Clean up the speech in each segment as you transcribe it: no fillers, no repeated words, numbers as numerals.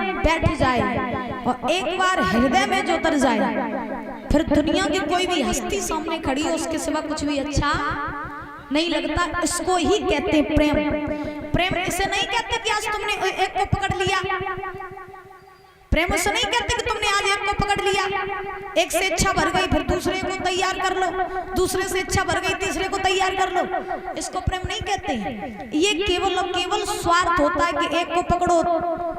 में बैठ जाए और एक बार हृदय में जो उतर जाए, फिर दुनिया की कोई भी हस्ती सामने खड़ी हो उसके सिवा कुछ भी अच्छा नहीं लगता। इसको ही कहते हैं प्रेम। प्रेम इसे नहीं कहते कि आज तुमने एक को पकड़ लिया, प्रेम उसे नहीं कहते कि तुमने आज एक को पकड़ लिया, एक से इच्छा भर गई फिर दूसरे को तैयार कर लो, दूसरे से इच्छा भर गई तीसरे को तैयार कर लो, इसको प्रेम नहीं कहते हैं। ये केवल और केवल स्वार्थ होता है कि एक को पकड़ो,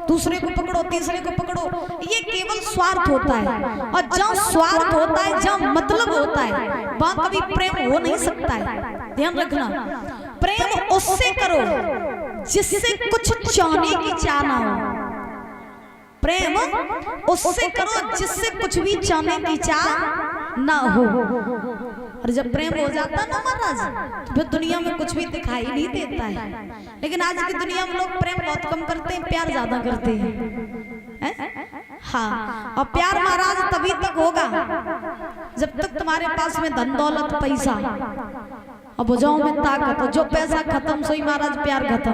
दूसरे को पकड़ो, तीसरे को पकड़ो, ये केवल स्वार्थ होता है। और जहाँ स्वार्थ होता है, जहाँ मतलब होता है, वहां कभी प्रेम हो नहीं सकता है। ध्यान रखना, प्रेम उससे करो जिससे कुछ चाहने की चाह ना हो। प्रेम उससे करो जिससे कुछ भी चाहने की चाह ना हो। और जब प्रेम हो जाता ना महाराज, तो फिर दुनिया में कुछ भी दिखाई नहीं देता है। लेकिन आज की दुनिया में लोग प्रेम बहुत कम करते हैं, प्यार ज्यादा करते हैं। हाँ, और प्यार महाराज तभी तक होगा जब तक तुम्हारे पास में धन दौलत पैसा और भुजाओं में ताकत हो। जो पैसा खत्म सोई महाराज प्यार खत्म।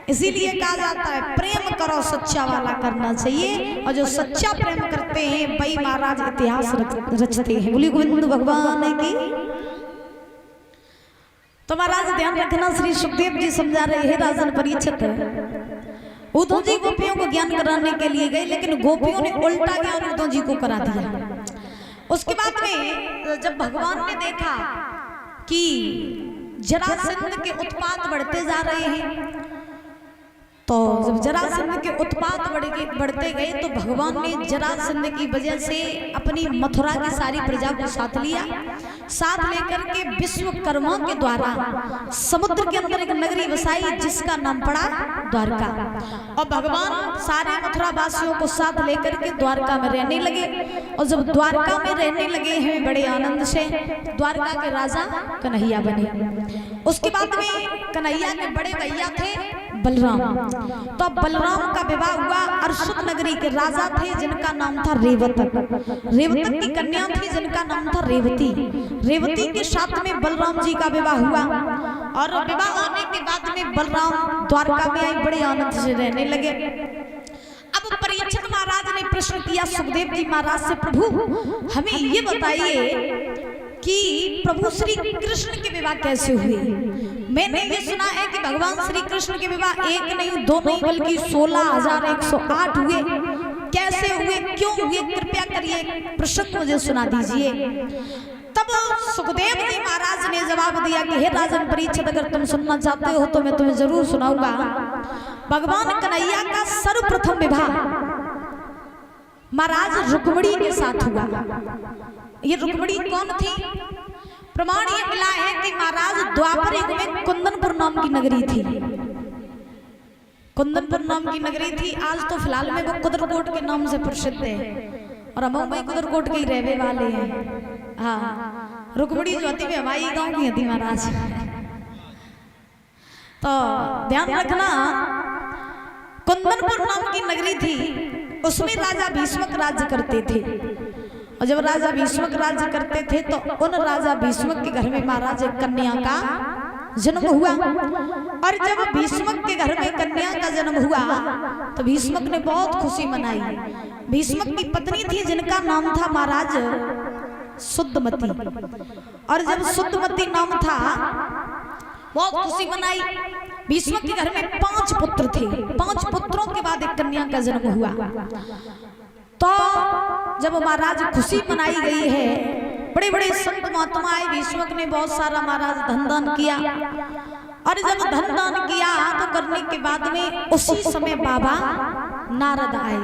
इसीलिए कहा जाता है प्रेम करो सच्चा वाला करना चाहिए, और जो सच्चा प्रेम करते हैं वही महाराज इतिहास रचते हैं। बोली गोविंद भगवान की। तो महाराज ध्यान रखना, श्री सुखदेव जी समझा रहे हैं राजन परीक्षित, उद्धव जी गोपियों को ज्ञान कराने के लिए गए, लेकिन गोपियों ने उल्टा ज्ञान उद्धव जी को करा दिया। उसके बाद में जब भगवान ने देखा कि जरासंध के उत्पात बढ़ते जा रहे हैं, तो जब जरासंध के उत्पात बढ़ते गए तो भगवान ने जरासंध की वजह से अपनी मथुरा की सारी प्रजा को साथ लिया। साथ लेकर के विश्वकर्मा के द्वारा समुद्र के अंदर एक नगरी बसाई जिसका नाम पड़ा द्वारका। और भगवान सारे मथुरा वासियों को साथ लेकर के द्वारका में रहने लगे। और जब द्वारका में रहने लगे हैं बड़े आनंद से, द्वारका के राजा कन्हैया बने। उसके बाद में कन्हैया के बड़े भैया थे बलराम। तो बलराम का विवाह हुआ अर्शुत नगरी के राजा थे जिनका नाम था रेवतक। रेवतक की कन्या थी जिनका नाम था रेवती। रेवती के साथ में बलराम जी का विवाह हुआ। और विवाह होने के बाद में बलराम द्वारका में आए, बड़े आनंद से रहने लगे। अब परीक्षित महाराज ने प्रश्न किया सुखदेव जी महाराज से, प्रभु हमें ये बताइए कि प्रभु श्री कृष्ण के विवाह कैसे हुए। मैंने ये सुना है कि भगवान श्री कृष्ण के विवाह एक नहीं दो नहीं बल्कि 16,108 हुए। कैसे हुए, क्यों हुए, कृपया करिए प्रसंग मुझे सुना दीजिए। तब सुखदेव जी महाराज ने जवाब दिया कि हे राजन परीक्षित, अगर तुम सुनना चाहते हो तो मैं तुम्हें जरूर सुनाऊंगा। भगवान कन्हैया का सर्वप्रथम विवाह महाराज रुक्मिणी के साथ हुआ। ये रुक्मिणी कौन थी? प्रमाण ये मिला है कि महाराज द्वापर युग में कुंदनपुर नाम की नगरी थी। कुंदनपुर नाम की नगरी थी। आज तो फिलहाल में वो कुदरकोट के नाम से प्रसिद्ध है और हम भाई कुदरकोट के ही रहने वाले हैं। हाँ, रुक्मिणी जो थी वे हमारी गांव की थी महाराज। तो ध्यान रखना, कुंदनपुर नाम की नगरी थी, उसमें राजा भीष्मक राज्य करते थे। और जब राजा भीष्मक राज्य करते थे तो उन राजा भीष्मक के घर में महाराज एक कन्या का जन्म हुआ। और जब भीष्मक के घर में कन्या का जन्म हुआ तो भीष्मक ने बहुत खुशी मनाई। भीष्मक की पत्नी थी जिनका नाम था महाराज शुद्धमती। और जब शुद्धमती नाम था, बहुत खुशी मनाई। भीष्मक के घर में 5 पुत्र थे। 5 पुत्रों के बाद एक कन्या का जन्म हुआ। तो जब महाराज खुशी मनाई गई है, बड़े बड़े संत महात्मा आए, भीष्मक ने बहुत सारा महाराज धन दान किया। और जब धन दान किया तो करने के बाद में उसी समय बाबा नारद आए।